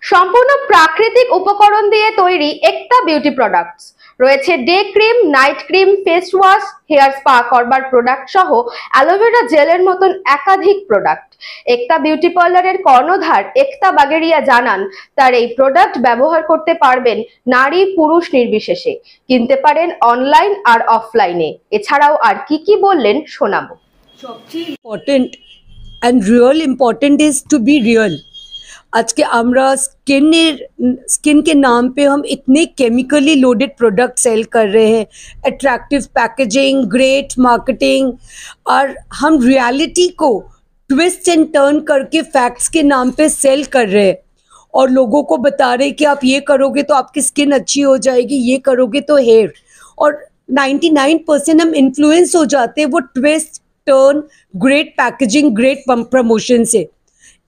সম্পূর্ণ প্রাকৃতিক উপকরণ দিয়ে তৈরি একটা বিউটি প্রোডাক্টস রয়েছে day cream, night cream, face wash, hair spa করবার প্রোডাক্ট সহ অ্যালোভেরা জেলের মতন একাধিক প্রোডাক্ট। একতা বিউটি পার্লারের কর্ণধার একতা বাগেরিয়া জানান, তার এই প্রোডাক্ট ব্যবহার করতে পারবেন নারী পুরুষ নির্বিশেষে, কিনতে পারেন অনলাইন আর অফলাইনে। এছাড়াও আর কি বললেন শোনাবো। সবচেয়ে important and real important is to be real. आज के आमरा स्किन के नाम पे हम इतने केमिकली लोडेड प्रोडक्ट सेल कर रहे हैं, अट्रैक्टिव पैकेजिंग, ग्रेट मार्केटिंग, और हम रियलिटी को ट्विस्ट एंड टर्न करके फैक्ट्स के नाम पे सेल कर रहे हैं और लोगों को बता रहे हैं कि आप ये करोगे तो आपकी स्किन अच्छी हो जाएगी, ये करोगे तो हेयर। और 99% हम इन्फ्लुएंस हो जाते हैं वो twist turn, great packaging, great promotion से।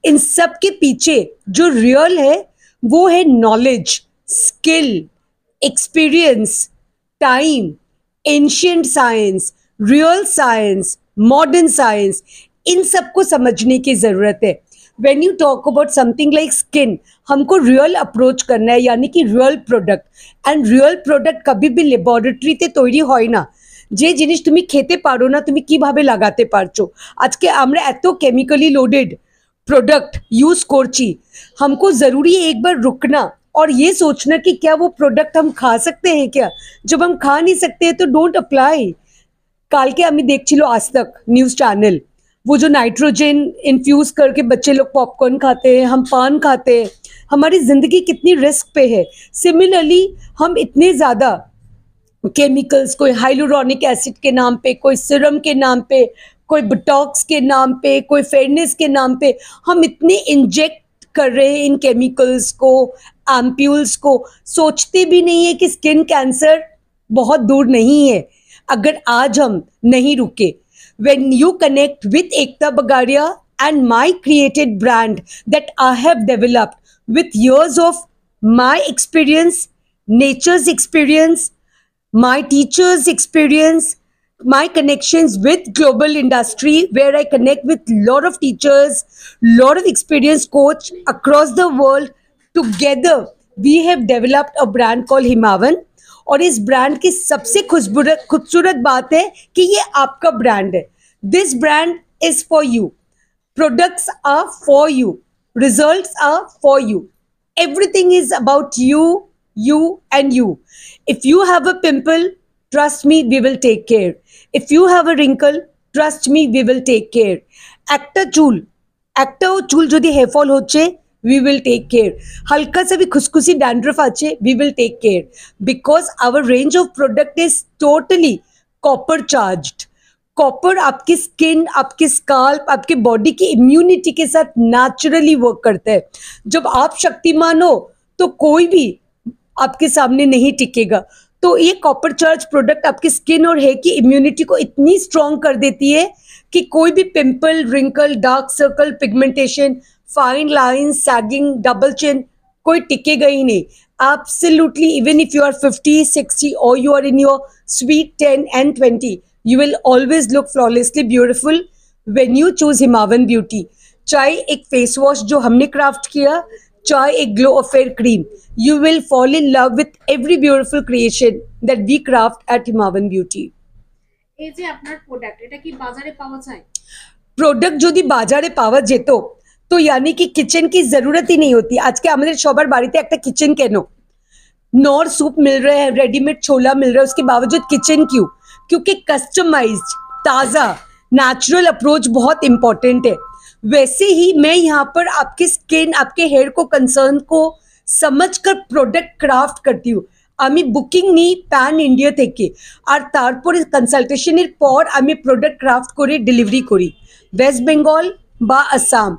इन सब के पीछे जो रियल है वो है knowledge, skill, experience, time, ancient science, real science, modern science, इन सब को समझने की ज़रूरत है। When you talk about something like skin, हमको रियल अप्रोच करना है, यानी कि real product. And real product कभी भी ল্যাবরেটরিতে তৈরি হয় না। যে জিনিস তুমি খেতে পারো না, তুমি কিভাবে লাগাতে পারছো। আজকে আমরা এত কেমিক্যালি লোडेड प्रोडक्ट यूज़ करছি, हमको ज़रूरी है एक बार रुकना और ये सोचना कि क्या वो प्रोडक्ट हम खा सकते हैं क्या। जब हम खा नहीं सकते हैं तो डोंट अप्लाई। কালকে আমি দেখছিলো आज तक न्यूज़ चैनल, वो जो नाइट्रोजन इन्फ्यूज़ करके बच्चे लोग पॉपकॉर्न खाते हैं, हम पान खाते हैं, हमारी ज़िंदगी कितनी रिस्क पे है। सिमिलरली हम इतने ज़्यादा केमिकल्स, कोई हाइलुरोनिक एसिड के नाम पे, कोई सिरम के नाम पे, कोई बोटॉक्स के नाम पे, कोई फेयरनेस के नाम पे हम इतने इंजेक्ट कर रहे हैं इन केमिकल्स को, एम्प्यूल्स को। सोचते भी नहीं है कि स्किन कैंसर बहुत दूर नहीं है अगर आज हम नहीं रुके। When you connect with Ekta Bagaria and my created brand that I have developed with years of my experience, nature's experience, my teachers' experience, my connections with global industry, where I connect with lot of teachers, lot of experienced coach across the world. Together we have developed a brand called Himavan। और इस brand की सबसे खूबसूरत बात है कि ये आपका ब्रांड है। This brand is for you, products are for you, results are for you, everything is about you, you and you. If you have a pimple, trust me, we will take care. If you have a wrinkle, trust me, we will take care. একটা চুল যদি hair fall হচ্ছে, we will take care. হালকা সা V খুসখুসি dandruff আছে, we will take care. Because our range of product is totally copper charged. Copper आपकी skin, आपके scalp, आपके बॉडी की इम्यूनिटी के साथ नेचुरली वर्क करता है। जब आप शक्तिमान हो तो कोई भी आपके सामने नहीं टिकेगा। तो ये कॉपर चार्ज प्रोडक्ट आपकी स्किन और हेयर की इम्यूनिटी को इतनी स्ट्रॉन्ग कर देती है कि कोई भी pimple, wrinkle, dark circle, pigmentation, fine lines, sagging, double chin कोई टिकेगा ही नहीं। Absolutely, even if you are 50, 60 or you are in your sweet 10 and 20, you will always look flawlessly beautiful when you choose Himavan Beauty। चाहे एक face wash जो हमने craft किया, चाहे एक glow affair cream, you will fall in love with every beautiful creation that we craft at Himavan Beauty। এই যে আপনার প্রোডাক্ট, এটা কি বাজারে পাওয়া যায়? প্রোডাক্ট যদি বাজারে পাওয়া যেত তো यानी कि किचन की जरूरत ही नहीं होती। आज के আমাদের সবার বাড়িতে একটা কিচেন কেন, नॉर सूप मिल रहे हैं, रेडीमेड छोला मिल रहा है, उसके बावजूद किचन क्यों? क्योंकि कस्टमाइज्ड, ताज़ा, नेचुरल अप्रोच बहुत इंपॉर्टेंट है। वैसे ही मैं यहाँ पर आपके स्किन, आपके हेयर को, कंसर्न को समझकर प्रोडक्ट क्राफ्ट करती हूँ। আমি বুকিং নিই প্যান ইন্ডিয়া থেকে, আর তারপরে কনসালটেশনের পর আমি প্রোডাক্ট ক্রাফট করে ডেলিভারি করি ওয়েস্ট বেঙ্গল বা আসাম।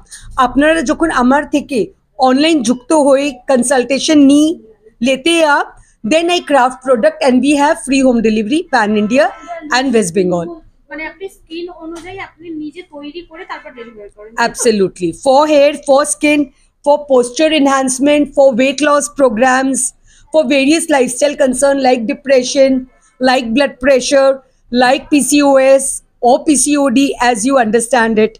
আপনারা যখন আমার থেকে অনলাইন যুক্ত হয়ে কনসালটেশন নিই, लेते हैं आप, then I craft product and we have free home delivery pan India and West Bengal। মানে আপনি স্কিন অনুযায়ী আপনি নিজে তৈরি করে তারপর ডেলিভারি করেন? Absolutely, for hair, for skin, for posture enhancement, for weight loss programs, for various lifestyle concern like depression, like blood pressure, like PCOS or PCOD as you understand it।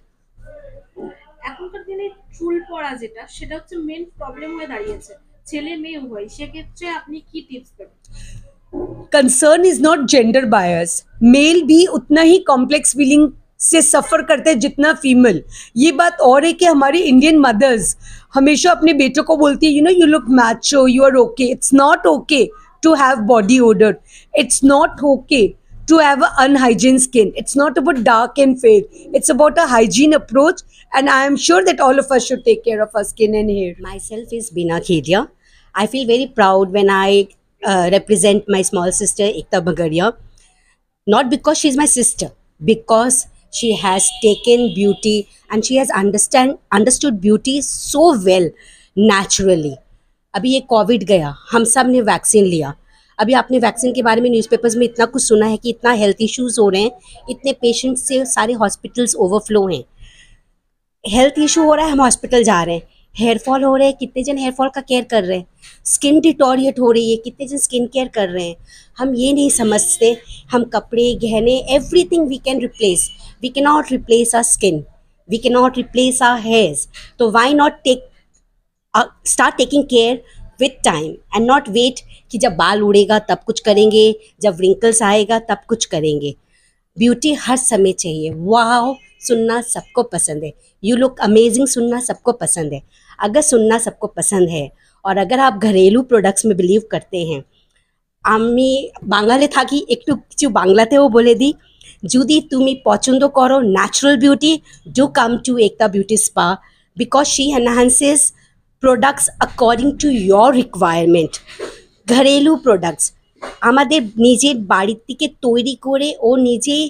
এখনকার দিনে চুল পড়া যেটা সেটা হচ্ছে মেন প্রবলেম হয়ে দাঁড়িয়েছে, ছেলে মেয়ে উভয়। সেক্ষেত্রে আপনি কি টিপস দেবেন? Concern is not gender bias, male भी उतना ही कॉम्प्लेक्स फीलिंग से सफ़र करते हैं जितना फीमेल। ये बात और है कि हमारी इंडियन मदर्स हमेशा अपने बेटों को बोलती है, you know, you look macho, you are okay. It's not okay to have body odour, it's not okay to have an unhygiene skin. It's not about dark and fair, it's about a hygiene approach, and I am sure that all of us should take care of our skin and hair. Myself is Bina Khedia. I feel very proud when I represent my small sister Ekta Bagaria. Not because she's my sister, because she has taken beauty and she has understood beauty so well naturally. अभी ये Covid गया, हम सब ने vaccine लिया। अभी आपने vaccine के बारे में न्यूज़पेपर्स में इतना कुछ सुना है कि इतना हेल्थ इश्यूज़ हो रहे हैं, इतने पेशेंट्स से सारे हॉस्पिटल्स ओवरफ्लो हैं। हेल्थ इशू हो रहा है, हम हॉस्पिटल जा रहे हैं। हेयर फॉल हो रहे हैं, कितने जन हेयर फॉल का केयर कर रहे हैं। स्किन डिटोरिएट हो रही है, कितने जन स्किन केयर कर रहे हैं। हम ये नहीं समझते, हम कपड़े, गहने, everything we can replace. We can not replace our skin, we can not replace our hairs. तो why not start taking care with time and not wait कि जब बाल उड़ेगा तब कुछ करेंगे, जब रिंकल्स आएगा तब कुछ करेंगे। ब्यूटी हर समय चाहिए। वाओ सुनना सबको पसंद है, यू लुक अमेजिंग सुनना सबको पसंद है। अगर सुनना सबको पसंद है और अगर आप घरेलू प्रोडक्ट्स में बिलीव करते हैं, আমি বাঙালি থাকি, একটু কিছু বাংলাতেও বলে দিই, যদি তুমি পছন্দ করো natural beauty, do come to Ekta beauty spa, because she enhances products according to your requirement. ঘরেলু প্রোডাক্টস আমাদের নিজের বাড়ির থেকে তৈরি করে ও নিজেই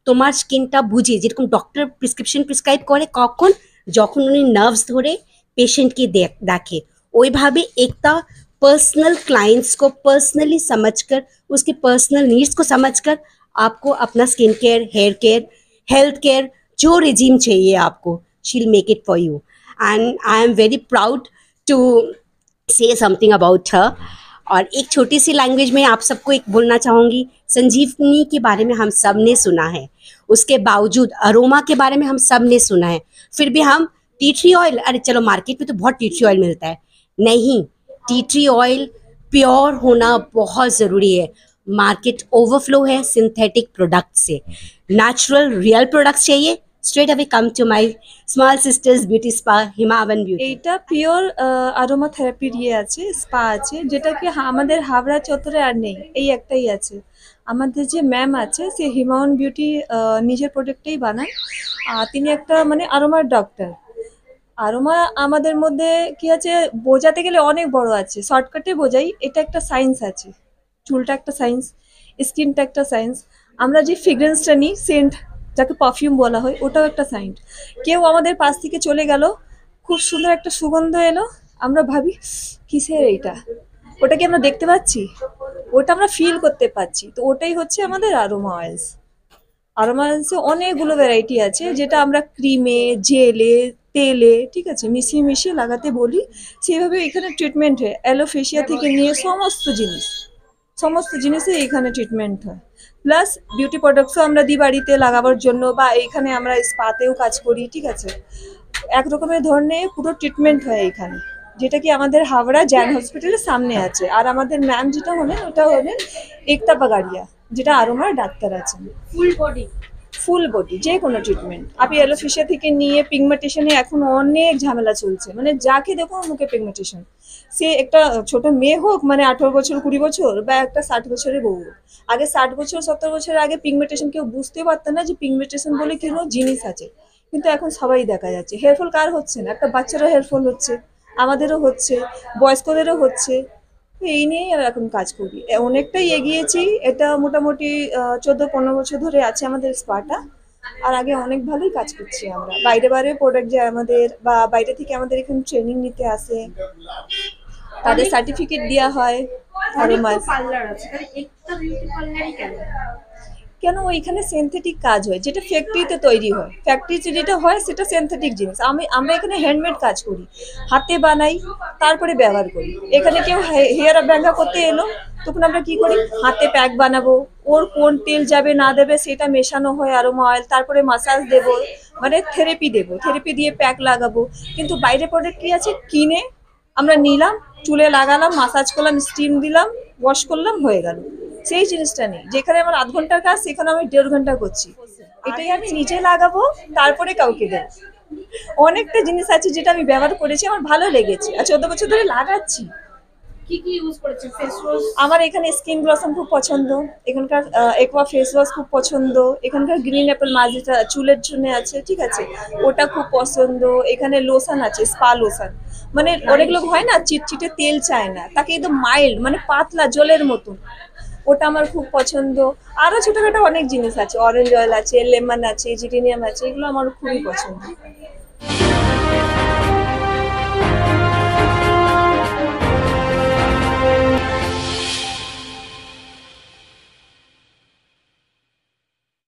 তোমার স্কিনটা বুঝে, যেরকম ডক্টর প্রেসক্রিপশন প্রেসক্রাইব করে কখন, যখন উনি নার্ভস ধরে पेशेंट की देखे, वही एकता पर्सनल क्लाइंट्स को पर्सनली समझकर, उसके पर्सनल नीड्स को समझकर आपको अपना skin care, hair care, health care जो रिजीम चाहिए आपको, she will make it for you. And I am very proud to say something about her. और एक छोटी सी लैंग्वेज में आप सबको एक बोलना चाहूँगी, संजीवनी के बारे में हम सब ने सुना है, उसके बावजूद अरोमा के बारे में हम सब ने सुना है, फिर भी हम टी ट्री ऑयल, अरे चलो मार्केट में तो बहुत टी ट्री ऑयल मिलता है, नहीं, टी ट्री ऑयल प्योर होना बहुत ज़रूरी है। मार्केट ओवरफ्लो है सिंथेटिक प्रोडक्ट से, नेचुरल रियल प्रोडक्ट्स चाहिए। Straight away come to my small sisters beauty spa Himavan beauty. এইটা পিওর আরোমা থেরাপির আছে, স্পা আছে, যেটা কি আমাদের হাবড়া চত্বরে আর নেই, এই একটাই আছে। আমাদের যে ম্যাম আছে সে হিমাওয়ান বিউটি নিজের প্রোডাক্টেই বানায়, আর তিনি একটা মানে আরোমার ডক্টর। আরোমা আমাদের মধ্যে কি আছে বোঝাতে গেলে অনেক বড় আছে, শর্টকাটে বোঝাই, এটা একটা সায়েন্স আছে। চুলটা একটা সায়েন্স, স্কিনটা একটা সায়েন্স, আমরা যে ফ্রেগ্রেন্সটা নিই, সেন্ট যাকে পারফিউম বলা হয়, ওটাও একটা সায়েন্স। কেউ আমাদের পাশ থেকে চলে গেল, খুব সুন্দর একটা সুগন্ধ এলো, আমরা ভাবি কিসের এইটা, ওটা কি আমরা দেখতে পাচ্ছি, ওটা আমরা ফিল করতে পারছি, তো ওটাই হচ্ছে আমাদের আরোমা অয়েলস। আরোমা অয়েলসে অনেকগুলো ভ্যারাইটি আছে, যেটা আমরা ক্রিমে, জেলে, তেলে, ঠিক আছে, মিশিয়ে মিশিয়ে লাগাতে বলি, সেইভাবে এখানে ট্রিটমেন্ট হয়। অ্যালোফেশিয়া থেকে নিয়ে সমস্ত জিনিসে এখানে ট্রিটমেন্ট হয়। প্লাস বিউটি প্রোডাক্টসও আমরা দিই বাড়িতে লাগাবার জন্য, বা এইখানে আমরা স্পাতেও কাজ করি, ঠিক আছে। এক রকমের ধরনের পুরো ট্রিটমেন্ট হয় এখানে, যেটা কি আমাদের হাওড়া জ্যান হসপিটালের সামনে আছে। আর আমাদের ম্যাম যেটা হলেন, ওটা হলেন একতা বাগারিয়া, যেটা আরোমার ডাক্তার আছেন। ফুল বডি যে কোনো ট্রিটমেন্ট, আপনি অ্যালোফেশিয়া থেকে নিয়ে পিগমেন্টেশনে এখন অনেক ঝামেলা চলছে, মানে যাকে দেখো মুখে পিগমেন্টেশন, সে একটা ছোট মেয়ে হোক, মানে 18 বছর 20 বছর, বা একটা 60 বছরের বউ। আগে 60 বছর 70 বছর আগে পিগমেন্টেশন কেউ বুঝতে পারতো না যে পিগমেন্টেশন বলে কোনো জিনিস আছে, কিন্তু এখন সবাই দেখা যাচ্ছে। হেয়ারফল কার হচ্ছে না, একটা বাচ্চারও হেয়ারফল হচ্ছে, আমাদেরও হচ্ছে, বয়স্কদেরও হচ্ছে। এই নিয়েই আমরা এখন কাজ করি, অনেকটাই এগিয়েছি। এটা মোটামুটি 14-15 বছর ধরে আছে আমাদের স্পাটা, আর আগে অনেক ভালোই কাজ করছি আমরা। বাইরে প্রোডাক্ট যায় আমাদের, বা বাইরে থেকে আমাদের এখানে ট্রেনিং নিতে আসে, তাদের সার্টিফিকেট দেওয়া হয়। কেন ওইখানে সিনথেটিক কাজ হয়, যেটা ফ্যাক্টরিতে তৈরি হয়, ফ্যাক্টরিতে যেটা হয় সেটা সিনথেটিক জিনিস। আমরা এখানে হ্যান্ডমেড কাজ করি, হাতে বানাই, তারপরে ব্যবহার করি। এখানে কেউ হেয়ার ব্যাঙ্গা করতে এলো, তখন আমরা কি করি, হাতে প্যাক বানাবো, ওর কোন তেল যাবে না দেবে সেটা মেশানো হয় অ্যারোমা অয়েল, তারপরে মাসাজ দেবো, মানে থেরাপি দেবো, থেরাপি দিয়ে প্যাক লাগাবো। কিন্তু বাইরে প্রোডাক্ট কি আছে, কিনে আমরা নিলাম, চুলে লাগালাম, মাসাজ করলাম, স্টিম দিলাম, ওয়াশ করলাম, হয়ে গেল। সেই জিনিসটা নেই, যেখানে আমার আধ ঘন্টার কাজ সেখানে আমি 1.5 ঘন্টা করছি। এটাই আমি নিজে লাগাবো, তারপরে কাউকে দেবো। অনেকটা জিনিস আছে যেটা আমি ব্যবহার করেছি, আমার ভালো লেগেছে, আর 14 বছর ধরে লাগাচ্ছি। কি কি ইউজ করেছেন? Face wash? আমার এখানে স্কিন ব্লসম খুব পছন্দ, এখানকার একোয়া ফেস ওয়াশ খুব পছন্দ, এখানকার গ্রিন অ্যাপেল মাছ যেটা চুলের জন্য আছে, ঠিক আছে, ওটা খুব পছন্দ। এখানে লোশন আছে, স্পা লোশন, মানে অনেক লোক হয় না চিটচিটে তেল চায় না, তাকে একদম মাইল্ড মানে পাতলা জলের মতন, ওটা আমার খুব পছন্দ। আরো ছোটখাটো অনেক জিনিস আছে, অরেঞ্জ অয়েল আছে, লেমন আছে, জিরেনিয়াম আছে, এগুলো আমার খুবই পছন্দ।